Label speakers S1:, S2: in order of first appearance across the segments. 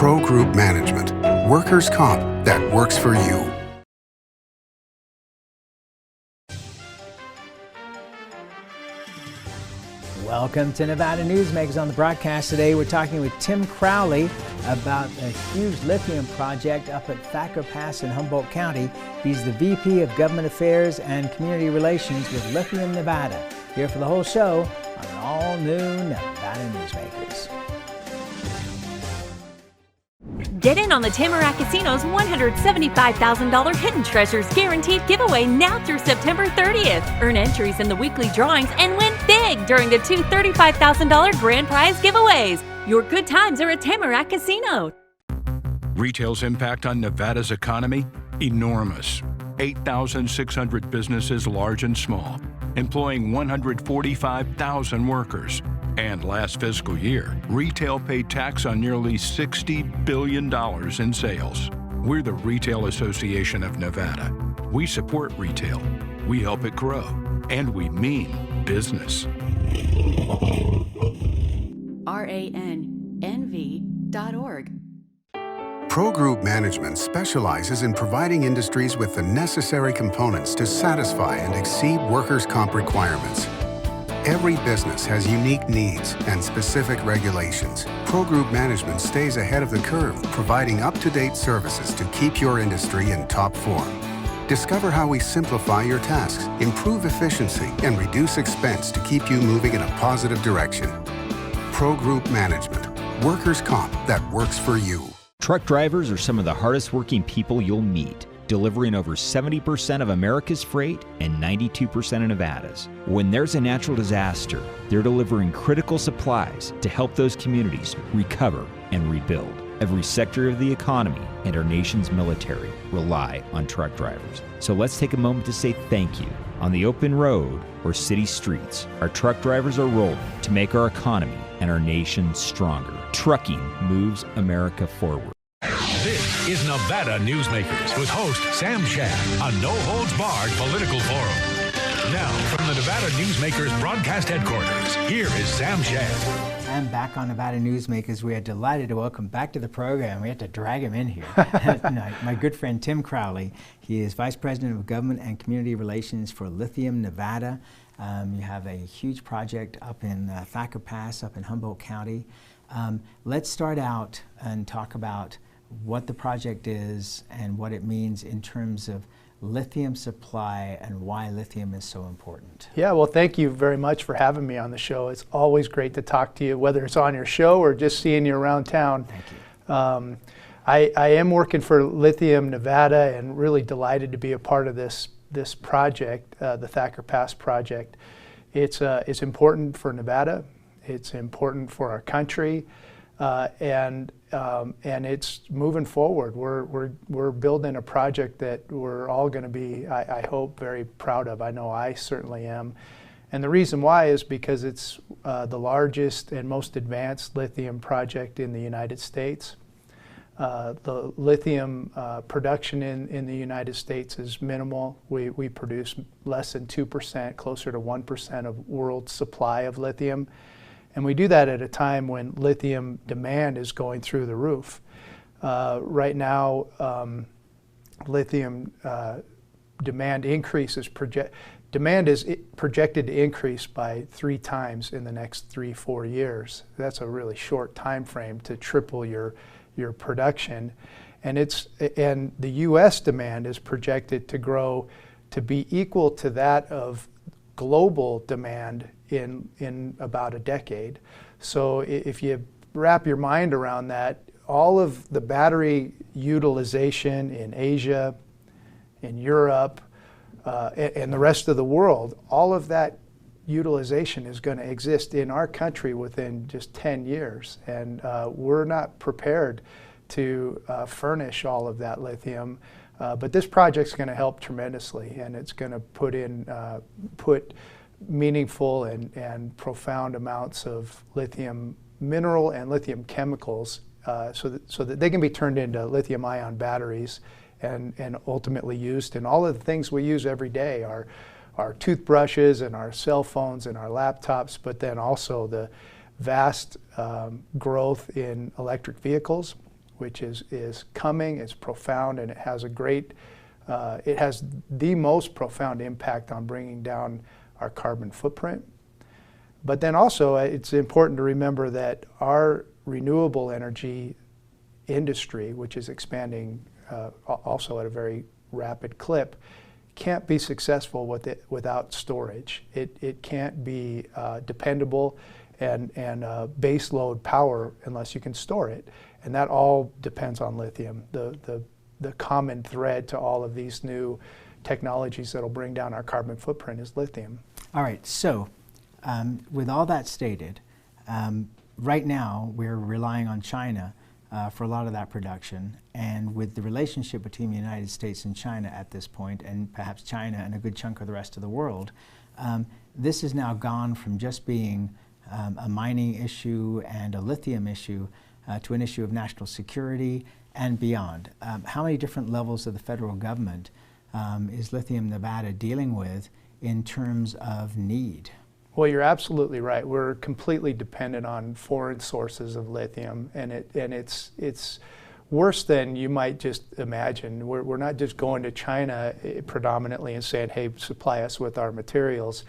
S1: Pro Group Management, workers' comp that works for you.
S2: Welcome to Nevada Newsmakers. On the broadcast today, we're talking with Tim Crowley about a huge lithium project up at Thacker Pass in Humboldt County. He's the VP of Government Affairs and Community Relations with Lithium, Nevada. Here for the whole show on an all-new Nevada Newsmakers.
S3: Get in on the Tamarack Casino's $175,000 Hidden Treasures Guaranteed giveaway now through September 30th. Earn entries in the weekly drawings and win big during the two $35,000 grand prize giveaways. Your good times are at Tamarack Casino.
S4: Retail's impact on Nevada's economy? Enormous. 8,600 businesses, large and small, employing 145,000 workers. And last fiscal year, retail paid tax on nearly $60 billion in sales. We're the Retail Association of Nevada. We support retail, we help it grow, and we mean business.
S3: RANNV.org.
S1: Pro Group Management specializes in providing industries with the necessary components to satisfy and exceed workers' comp requirements. Every business has unique needs and specific regulations. Pro Group Management stays ahead of the curve, providing up-to-date services to keep your industry in top form. Discover how we simplify your tasks, improve efficiency, and reduce expense to keep you moving in a positive direction. Pro Group Management, workers' comp that works for you.
S5: Truck drivers are some of the hardest working people you'll meet, delivering over 70% of America's freight and 92% of Nevada's. When there's a natural disaster, they're delivering critical supplies to help those communities recover and rebuild. Every sector of the economy and our nation's military rely on truck drivers. So let's take a moment to say thank you. On the open road or city streets, our truck drivers are rolling to make our economy and our nation stronger. Trucking moves America forward.
S6: This is Nevada Newsmakers with host Sam Shad, a no-holds-barred political forum. Now, from the Nevada Newsmakers broadcast headquarters, here is Sam Shad.
S2: And back on Nevada Newsmakers, we are delighted to welcome back to the program. We had to drag him in here. My good friend Tim Crowley. He is Vice President of Government and Community Relations for Lithium, Nevada. You have a huge project up in Thacker Pass, up in Humboldt County. Let's start out and talk about what the project is and what it means in terms of lithium supply and why lithium is so important.
S7: Yeah, well, thank you very much for having me on the show. It's always great to talk to you, whether it's on your show or just seeing you around town.
S2: Thank you.
S7: I am working for Lithium Nevada and really delighted to be a part of this project, the Thacker Pass project. It's important for Nevada. It's important for our country. And it's moving forward. We're building a project that we're all going to be, I hope, very proud of. I know I certainly am. And the reason why is because it's the largest and most advanced lithium project in the United States. The lithium production in the United States is minimal. We produce less than 2%, closer to 1% of world supply of lithium. And we do that at a time when lithium demand is going through the roof. Right now, lithium demand is projected to increase by 3 times in the next 3-4 years. That's a really short time frame to triple your production. And the U.S. demand is projected to grow to be equal to that of global demand in about a decade. So if you wrap your mind around that, all of the battery utilization in Asia, in Europe, and the rest of the world, all of that utilization is going to exist in our country within just 10 years. And we're not prepared to furnish all of that lithium. But this project's going to help tremendously, and it's going to put meaningful and profound amounts of lithium mineral and lithium chemicals so that they can be turned into lithium-ion batteries and ultimately used in all of the things we use every day, our toothbrushes and our cell phones and our laptops, but then also the vast growth in electric vehicles, which is coming, it's profound, and it has it has the most profound impact on bringing down our carbon footprint. But then also it's important to remember that our renewable energy industry, which is expanding also at a very rapid clip, can't be successful without storage. It can't be dependable and base load power unless you can store it. And that all depends on lithium. The common thread to all of these new technologies that'll bring down our carbon footprint is lithium.
S2: All right, so with all that stated, right now we're relying on China for a lot of that production, and with the relationship between the United States and China at this point, and perhaps China and a good chunk of the rest of the world, this has now gone from just being a mining issue and a lithium issue to an issue of national security and beyond. How many different levels of the federal government is Lithium Nevada dealing with in terms of need?
S7: Well, you're absolutely right. We're completely dependent on foreign sources of lithium, and it's worse than you might just imagine. We're not just going to China predominantly and saying, hey, supply us with our materials.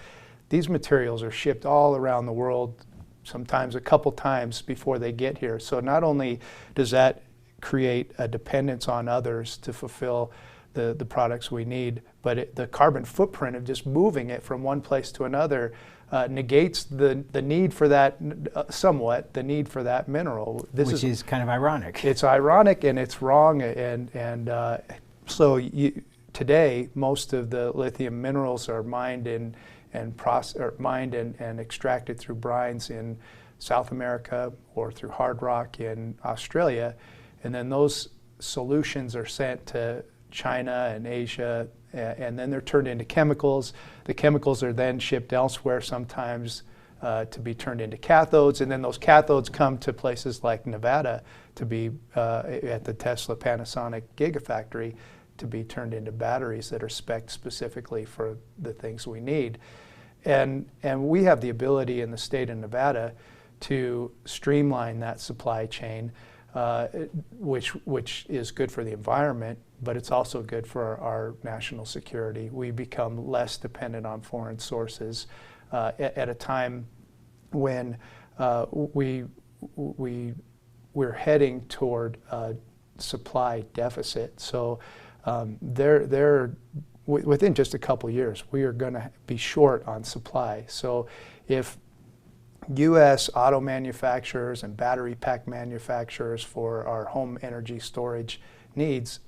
S7: These materials are shipped all around the world, sometimes a couple times before they get here. So not only does that create a dependence on others to fulfill the products we need, but the carbon footprint of just moving it from one place to another negates the need for that, somewhat, the need for that mineral.
S2: Which is kind of ironic.
S7: It's ironic and it's wrong, and so today most of the lithium minerals are mined and extracted through brines in South America or through hard rock in Australia, and then those solutions are sent to China and Asia, and then they're turned into chemicals. The chemicals are then shipped elsewhere, sometimes to be turned into cathodes, and then those cathodes come to places like Nevada to be at the Tesla Panasonic Gigafactory to be turned into batteries that are spec'd specifically for the things we need. And we have the ability in the state of Nevada to streamline that supply chain, which is good for the environment, but it's also good for our national security. We become less dependent on foreign sources at a time when we're heading toward a supply deficit. So within just a couple years, we are going to be short on supply. So if U.S. auto manufacturers and battery pack manufacturers for our home energy storage needs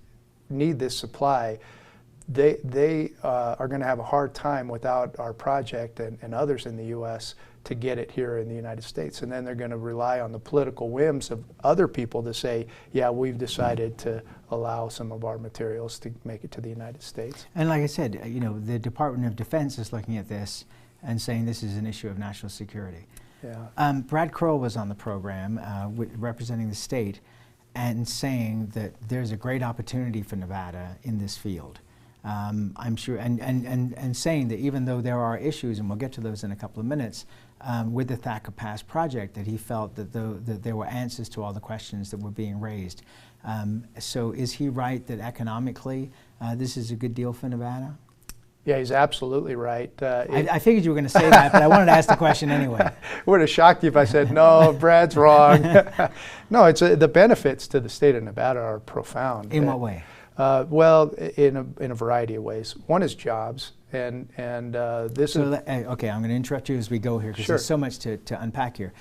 S7: need this supply, they are going to have a hard time without our project and others in the U.S. to get it here in the United States. And then they're going to rely on the political whims of other people to say, yeah, we've decided to allow some of our materials to make it to the United States.
S2: And like I said, you know, the Department of Defense is looking at this and saying this is an issue of national security.
S7: Yeah.
S2: Brad Crowley was on the program representing the state and saying that there's a great opportunity for Nevada in this field. I'm sure, and saying that even though there are issues, and we'll get to those in a couple of minutes, with the Thacker Pass project, that he felt that there were answers to all the questions that were being raised. So is he right that economically this is a good deal for Nevada?
S7: Yeah, he's absolutely right.
S2: I figured you were going to say that, but I wanted to ask the question anyway.
S7: It would have shocked you if I said, no, Brad's wrong. No, the benefits to the state of Nevada are profound.
S2: In what way?
S7: Well, in a variety of ways. One is jobs, and this is...
S2: Okay, I'm going to interrupt you as we go here, because there's so much to unpack here.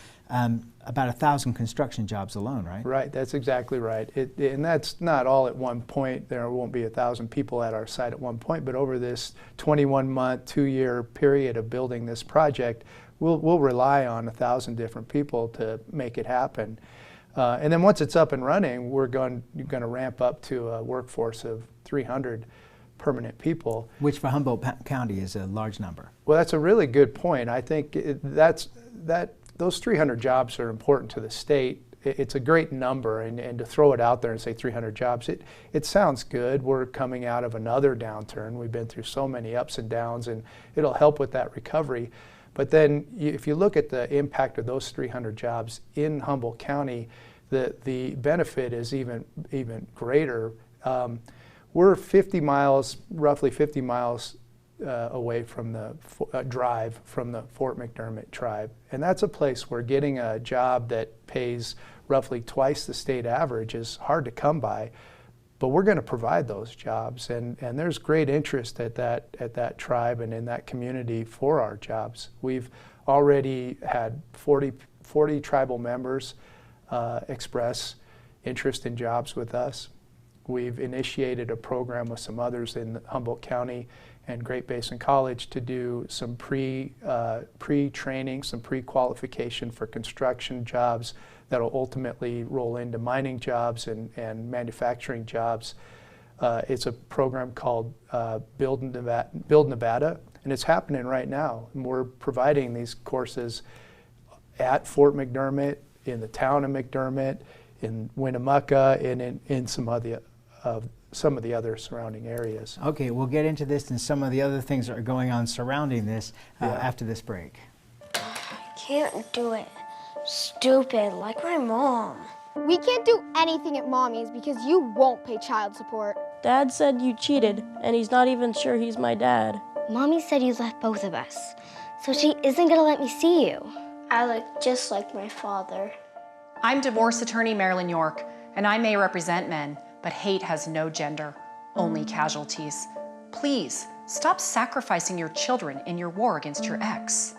S2: About 1,000 construction jobs alone, right?
S7: Right, that's exactly right. And that's not all at one point. There won't be 1,000 people at our site at one point, but over this 21-month, 2-year period of building this project, we'll rely on 1,000 different people to make it happen. And then once it's up and running, we're going to ramp up to a workforce of 300 permanent people.
S2: Which for Humboldt County is a large number.
S7: Well, that's a really good point. I think those 300 jobs are important to the state. It's a great number, and to throw it out there and say 300 jobs, it sounds good. We're coming out of another downturn. We've been through so many ups and downs, and it'll help with that recovery. But then if you look at the impact of those 300 jobs in Humboldt County, the benefit is even greater. We're 50 miles, roughly 50 miles away from the drive from the Fort McDermott tribe. And that's a place where getting a job that pays roughly twice the state average is hard to come by. But we're going to provide those jobs, and there's great interest at that tribe and in that community for our jobs. We've already had 40 tribal members express interest in jobs with us. We've initiated a program with some others in Humboldt County and Great Basin College to do some pre-training, some pre-qualification for construction jobs that'll ultimately roll into mining jobs and manufacturing jobs. It's a program called Build Nevada, and it's happening right now. And we're providing these courses at Fort McDermott, in the town of McDermott, in Winnemucca, and in some of the other surrounding areas.
S2: Okay, we'll get into this and some of the other things that are going on surrounding this after this break.
S8: Can't do it. Stupid, like my mom.
S9: We can't do anything at Mommy's because you won't pay child support.
S10: Dad said you cheated, and he's not even sure he's my dad.
S8: Mommy said you left both of us, so she isn't gonna let me see you. I look just like my father.
S11: I'm divorce attorney Marilyn York, and I may represent men, but hate has no gender, only casualties. Please, stop sacrificing your children in your war against your ex.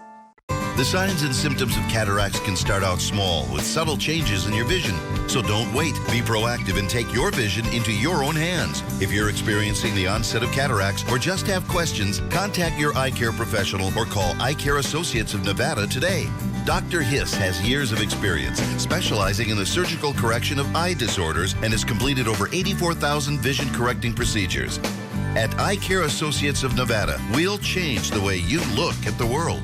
S12: The signs and symptoms of cataracts can start out small with subtle changes in your vision. So don't wait. Be proactive and take your vision into your own hands. If you're experiencing the onset of cataracts or just have questions, contact your eye care professional or call Eye Care Associates of Nevada today. Dr. Hiss has years of experience specializing in the surgical correction of eye disorders and has completed over 84,000 vision correcting procedures. At Eye Care Associates of Nevada, we'll change the way you look at the world.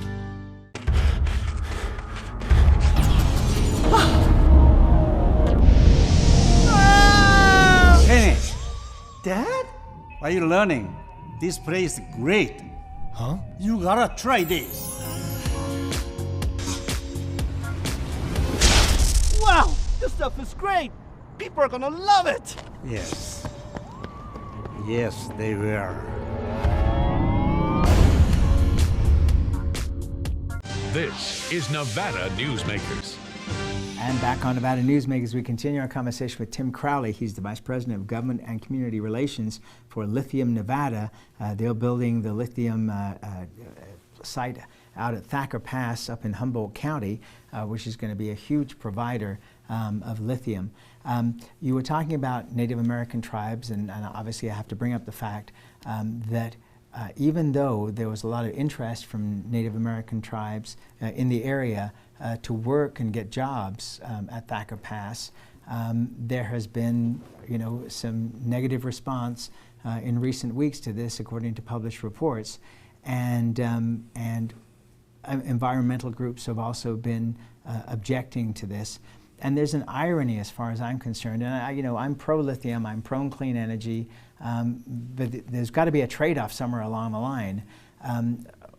S13: Kenny! Dad? What are you learning? This place is great. Huh? You gotta try this.
S14: Wow! This stuff is great! People are gonna love it!
S13: Yes. Yes, they will.
S6: This is Nevada Newsmakers.
S2: And back on Nevada Newsmakers, we continue our conversation with Tim Crowley. He's the Vice President of Government and Community Relations for Lithium Nevada. They're building the lithium site out at Thacker Pass up in Humboldt County, which is going to be a huge provider of lithium. You were talking about Native American tribes, and obviously I have to bring up the fact that even though there was a lot of interest from Native American tribes in the area to work and get jobs at Thacker Pass, there has been, some negative response in recent weeks to this, according to published reports, and environmental groups have also been objecting to this. And there's an irony as far as I'm concerned. And I'm pro-lithium, I'm pro-clean energy, but there's got to be a trade-off somewhere along the line.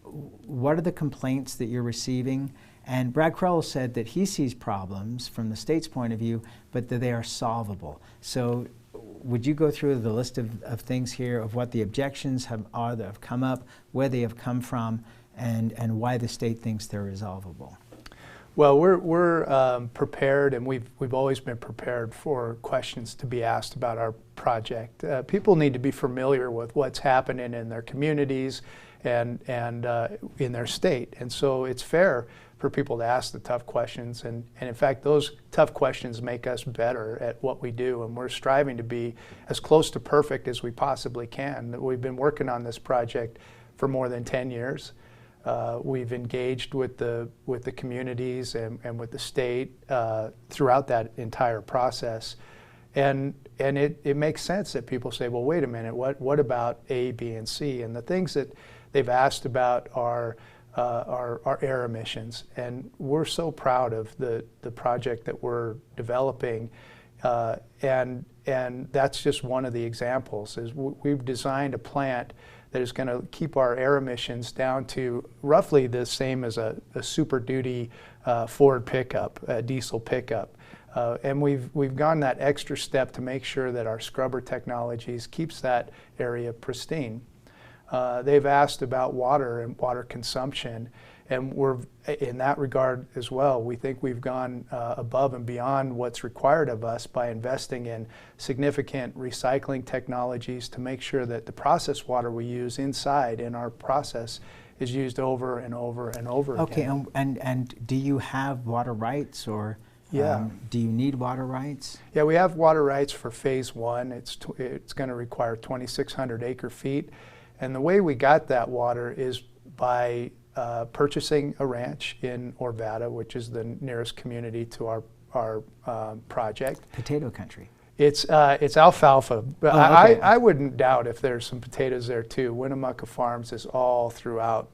S2: What are the complaints that you're receiving? And Brad Crowley said that he sees problems from the state's point of view, but that they are solvable. So would you go through the list of things here of what the objections are that have come up, where they have come from, and why the state thinks they're resolvable?
S7: Well, we're prepared, and we've always been prepared for questions to be asked about our project. People need to be familiar with what's happening in their communities and in their state, and so it's fair for people to ask the tough questions, and in fact those tough questions make us better at what we do, and we're striving to be as close to perfect as we possibly can. We've been working on this project for more than 10 years. We've engaged with the communities and with the state throughout that entire process, and it makes sense that people say, well, wait a minute, what about A, B, and C? And the things that they've asked about are air emissions, and we're so proud of the project that we're developing, and that's just one of the examples. Is we've designed a plant that is going to keep our air emissions down to roughly the same as a Super Duty Ford pickup, a diesel pickup. And we've gone that extra step to make sure that our scrubber technologies keeps that area pristine. They've asked about water and water consumption, and we're in that regard as well. We think we've gone above and beyond what's required of us by investing in significant recycling technologies to make sure that the processed water we use inside in our process is used over and over and over again.
S2: Okay, and do you have water rights, or
S7: yeah.
S2: Do you need water rights?
S7: Yeah, we have water rights for phase 1. It's going to require 2,600 acre feet. And the way we got that water is by purchasing a ranch in Orvada, which is the nearest community to our project.
S2: Potato country.
S7: It's alfalfa. But
S2: okay.
S7: I wouldn't doubt if there's some potatoes there too. Winnemucca Farms is all throughout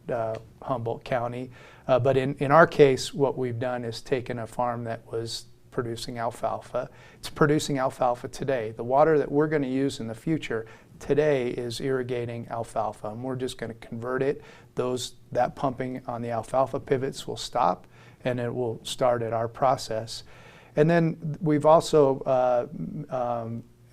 S7: Humboldt County. But in our case, what we've done is taken a farm that was producing alfalfa. It's producing alfalfa today. The water that we're going to use in the future today is irrigating alfalfa, and we're just going to convert it. That pumping on the alfalfa pivots will stop, and it will start at our process. And then we've also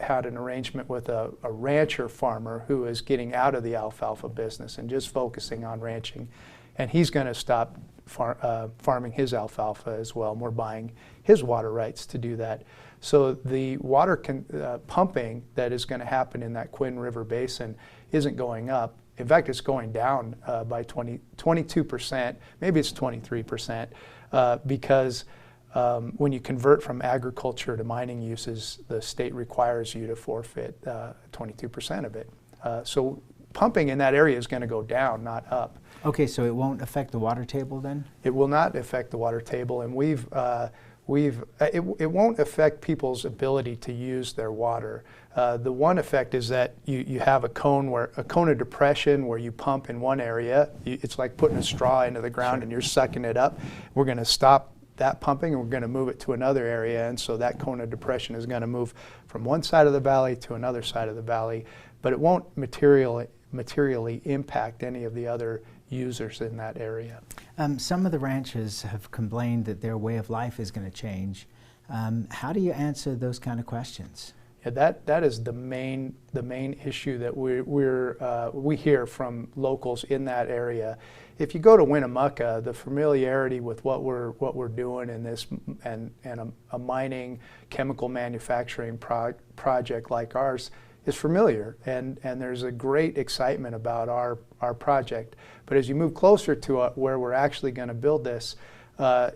S7: had an arrangement with a rancher farmer who is getting out of the alfalfa business and just focusing on ranching, and he's going to stop farming his alfalfa as well, and we're buying his water rights to do that. So the water pumping that is going to happen in that Quinn River Basin isn't going up. In fact, it's going down by 22%, maybe it's 23%, because when you convert from agriculture to mining uses, the state requires you to forfeit 22% of it. So pumping in that area is going to go down, not up.
S2: Okay, so it won't affect the water table then?
S7: It will not affect the water table, and it won't affect people's ability to use their water. The one effect is that you have a cone of depression where you pump in one area. It's like putting a straw into the ground and you're sucking it up. We're going to stop that pumping and we're going to move it to another area, and so that cone of depression is going to move from one side of the valley to another side of the valley, but it won't materially impact any of the other users in that area.
S2: Some of the ranchers have complained that their way of life is going to change. How do you answer those kind of questions?
S7: Yeah, that is the main issue that we hear from locals in that area. If you go to Winnemucca, the familiarity with what we're doing in this and a mining chemical manufacturing project like ours is familiar, and there's a great excitement about our project. But as you move closer to where we're actually going to build this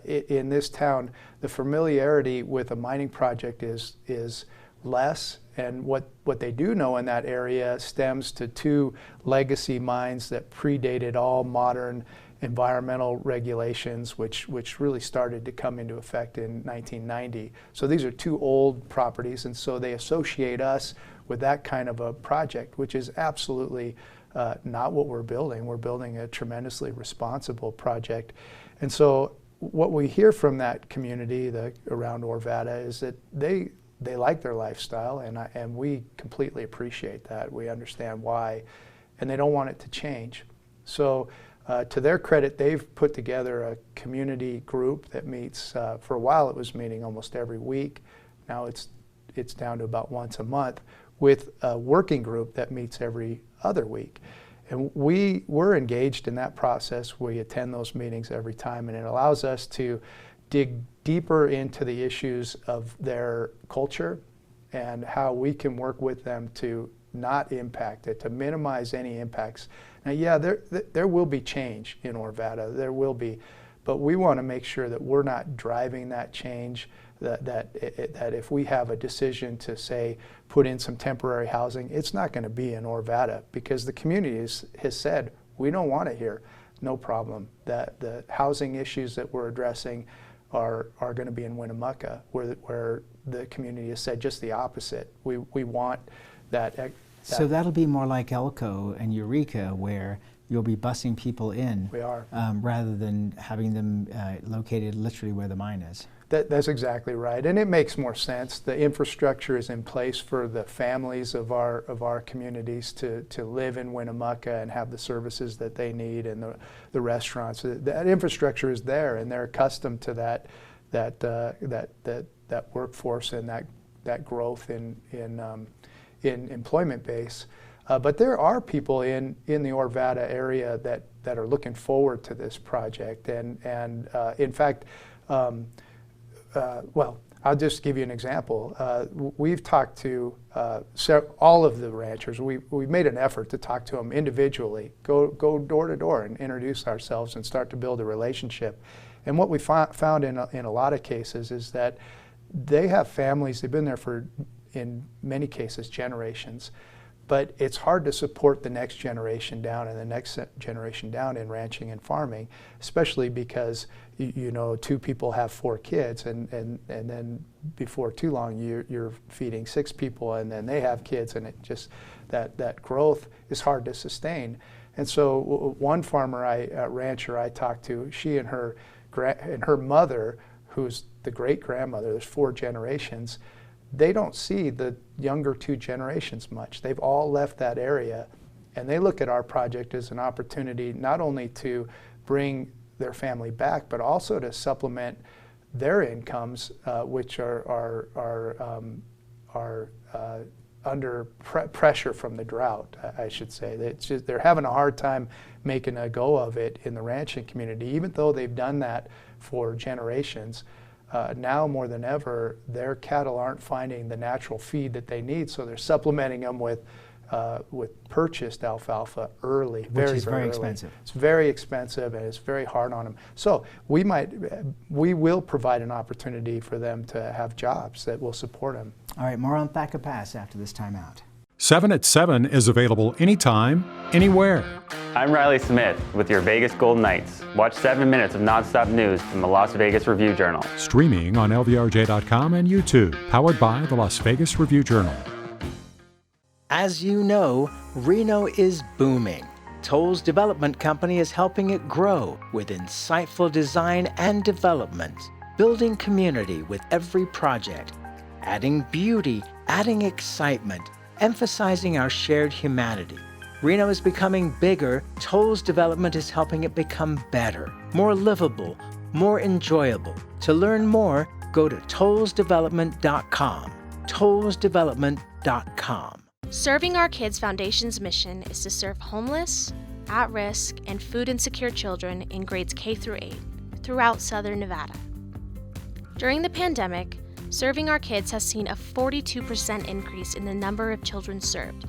S7: in this town, the familiarity with a mining project is less, and what they do know in that area stems to 2 legacy mines that predated all modern environmental regulations, which really started to come into effect in 1990. So these are 2 old properties, and so they associate us with that kind of a project, which is absolutely not what we're building. We're building a tremendously responsible project. And so what we hear from that community around Orvada is that they like their lifestyle, and we completely appreciate that. We understand why, and they don't want it to change. So to their credit, they've put together a community group that meets, for a while it was meeting almost every week. Now it's down to about once a month, with a working group that meets every other week. And we're engaged in that process. We attend those meetings every time, and it allows us to dig deeper into the issues of their culture and how we can work with them to not impact it, to minimize any impacts. Now, yeah, there will be change in Orvada, there will be, but we want to make sure that we're not driving that change, that if we have a decision to, say, put in some temporary housing, it's not going to be in Orvada, because the community has said, we don't want it here. No problem. That the housing issues that we're addressing are going to be in Winnemucca, where the community has said just the opposite. We want that.
S2: So that'll be more like Elko and Eureka, where you'll be busing people in.
S7: We are.
S2: Rather than having them located literally where the mine is.
S7: That's exactly right, and it makes more sense. The infrastructure is in place for the families of our communities to live in Winnemucca and have the services that they need, and the restaurants. That infrastructure is there, and they're accustomed to that that workforce and that growth in employment base. But there are people in the Arvada area that are looking forward to this project, and in fact, well, I'll just give you an example. We've talked to all of the ranchers. We've made an effort to talk to them individually, go door to door and introduce ourselves and start to build a relationship. And what we found in a lot of cases is that they have families. They've been there for, in many cases, generations. But it's hard to support the next generation down and the next generation down in ranching and farming, especially because you know 2 people have 4 kids, and then before too long you're feeding 6 people, and then they have kids, and it just that growth is hard to sustain. And so one rancher I talked to, she and her mother, who's the great grandmother, there's 4 generations. They don't see the younger 2 generations much. They've all left that area, and they look at our project as an opportunity not only to bring their family back, but also to supplement their incomes, which are under pressure from the drought, I should say. It's just, they're having a hard time making a go of it in the ranching community, even though they've done that for generations. Now more than ever, their cattle aren't finding the natural feed that they need, so they're supplementing them with purchased alfalfa early,
S2: which is
S7: very
S2: very
S7: early.
S2: expensive.
S7: It's very expensive, and it's very hard on them. So we will provide an opportunity for them to have jobs that will support them.
S2: All right, more on Thacker Pass after this time out.
S15: 7 at 7 is available anytime, anywhere.
S16: I'm Riley Smith with your Vegas Golden Knights. Watch 7 minutes of nonstop news from the Las Vegas Review-Journal.
S15: Streaming on LVRJ.com and YouTube, powered by the Las Vegas Review-Journal.
S2: As you know, Reno is booming. Toll's development company is helping it grow with insightful design and development, building community with every project, adding beauty, adding excitement, emphasizing our shared humanity. Reno is becoming bigger. Toll's development is helping it become better, more livable, more enjoyable. To learn more, go to tollsdevelopment.com. tollsdevelopment.com.
S17: Serving Our Kids Foundation's mission is to serve homeless, at-risk, and food insecure children in grades K through 8 throughout Southern Nevada. During the pandemic, Serving Our Kids has seen a 42% increase in the number of children served,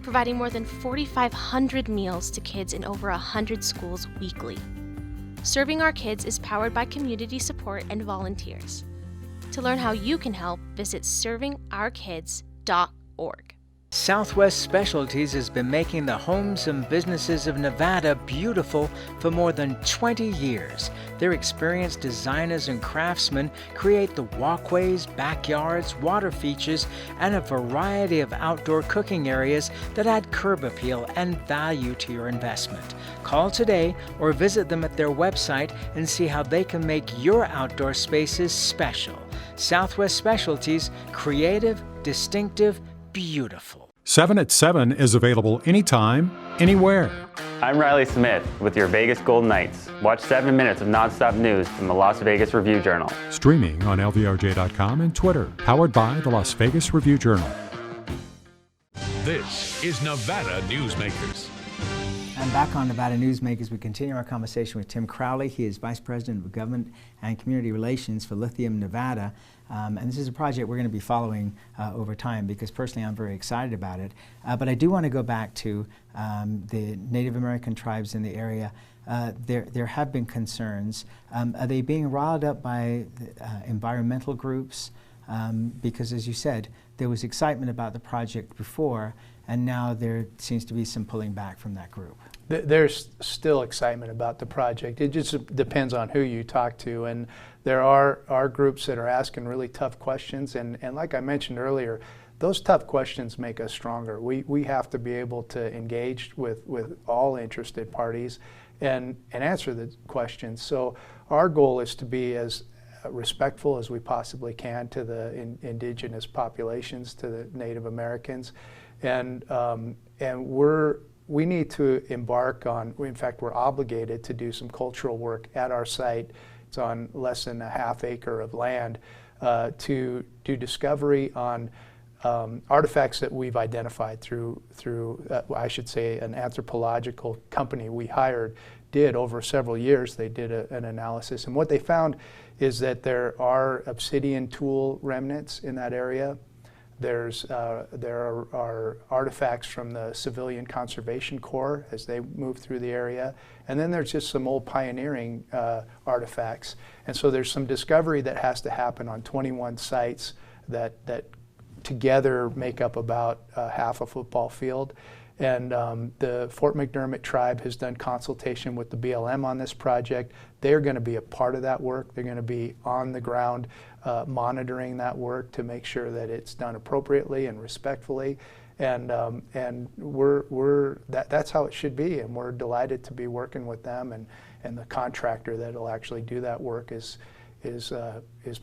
S17: providing more than 4,500 meals to kids in over 100 schools weekly. Serving Our Kids is powered by community support and volunteers. To learn how you can help, visit servingourkids.org.
S2: Southwest Specialties has been making the homes and businesses of Nevada beautiful for more than 20 years. Their experienced designers and craftsmen create the walkways, backyards, water features, and a variety of outdoor cooking areas that add curb appeal and value to your investment. Call today or visit them at their website and see how they can make your outdoor spaces special. Southwest Specialties, creative, distinctive, beautiful.
S15: 7 at 7 is available anytime, anywhere.
S16: I'm Riley Smith with your Vegas Golden Knights. Watch 7 minutes of nonstop news from the Las Vegas Review-Journal.
S15: Streaming on LVRJ.com and Twitter, powered by the Las Vegas Review-Journal.
S6: This is Nevada Newsmakers.
S2: And back on Nevada Newsmakers, we continue our conversation with Tim Crowley. He is Vice President of Government and Community Relations for Lithium, Nevada. And this is a project we're going to be following over time because personally I'm very excited about it. But I do want to go back to the Native American tribes in the area. There have been concerns. Are they being riled up by environmental groups? Because as you said, there was excitement about the project before, and now there seems to be some pulling back from that group.
S7: There's still excitement about the project. It just depends on who you talk to, and there are groups that are asking really tough questions, and like I mentioned earlier, those tough questions make us stronger. We have to be able to engage with all interested parties and answer the questions. So our goal is to be as respectful as we possibly can to the indigenous populations, to the Native Americans, and we need to embark on, in fact, we're obligated to do some cultural work at our site. It's on less than a half acre of land to do discovery on artifacts that we've identified through I should say, an anthropological company we hired did over several years. They did an analysis, and what they found is that there are obsidian tool remnants in that area. There are artifacts from the Civilian Conservation Corps as they move through the area, and then there's just some old pioneering artifacts. And so there's some discovery that has to happen on 21 sites that together make up about half a football field. And the Fort McDermott tribe has done consultation with the BLM on this project. They're going to be a part of that work. They're going to be on the ground monitoring that work to make sure that it's done appropriately and respectfully. And that's how it should be. And we're delighted to be working with them. And the contractor that'll actually do that work is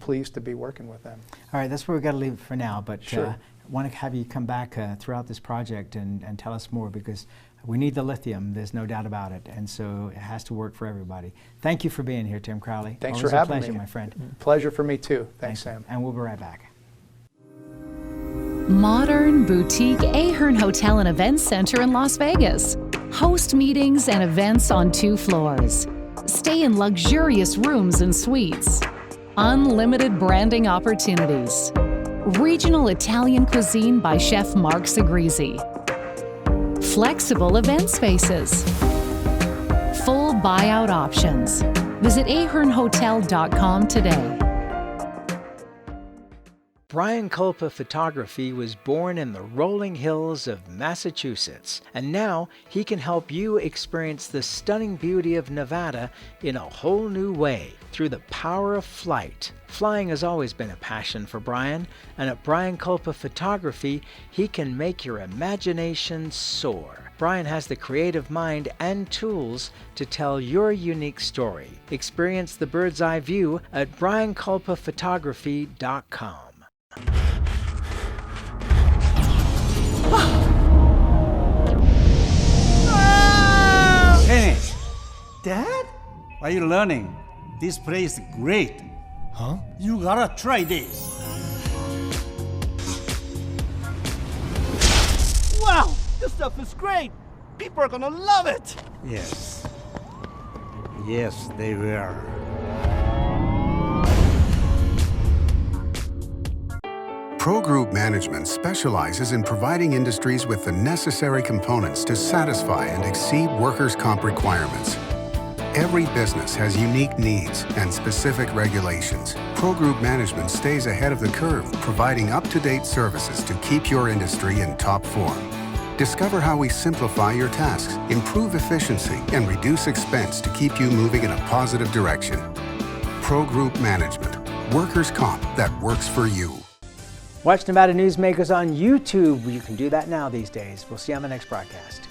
S7: pleased to be working with them.
S2: All right, that's where we've got to leave it for now. But
S7: sure.
S2: I want to have you come back throughout this project and tell us more, because we need the lithium, there's no doubt about it, and so it has to work for everybody. Thank you for being here, Tim Crowley.
S7: Thanks
S2: Always
S7: for having me.
S2: Pleasure, my friend.
S7: Pleasure for me too. Thanks, Sam.
S2: And we'll be right back.
S18: Modern boutique Ahern Hotel and Events Center in Las Vegas. Host meetings and events on 2 floors. Stay in luxurious rooms and suites. Unlimited branding opportunities. Regional Italian cuisine by Chef Mark Segrisi. Flexible event spaces. Full buyout options. Visit ahernhotel.com today.
S2: Brian Culpa Photography was born in the rolling hills of Massachusetts, and now he can help you experience the stunning beauty of Nevada in a whole new way through the power of flight. Flying has always been a passion for Brian, and at Brian Culpa Photography, he can make your imagination soar. Brian has the creative mind and tools to tell your unique story. Experience the bird's eye view at brianculpaphotography.com.
S13: Hey, Dad? What are you learning? This place is great. Huh? You gotta try this.
S14: Wow, this stuff is great. People are gonna love it.
S13: Yes. Yes, they will.
S1: Pro Group Management specializes in providing industries with the necessary components to satisfy and exceed workers' comp requirements. Every business has unique needs and specific regulations. Pro Group Management stays ahead of the curve, providing up-to-date services to keep your industry in top form. Discover how we simplify your tasks, improve efficiency, and reduce expense to keep you moving in a positive direction. Pro Group Management. Workers' comp that works for you.
S2: Watch Nevada Newsmakers on YouTube. You can do that now these days. We'll see you on the next broadcast.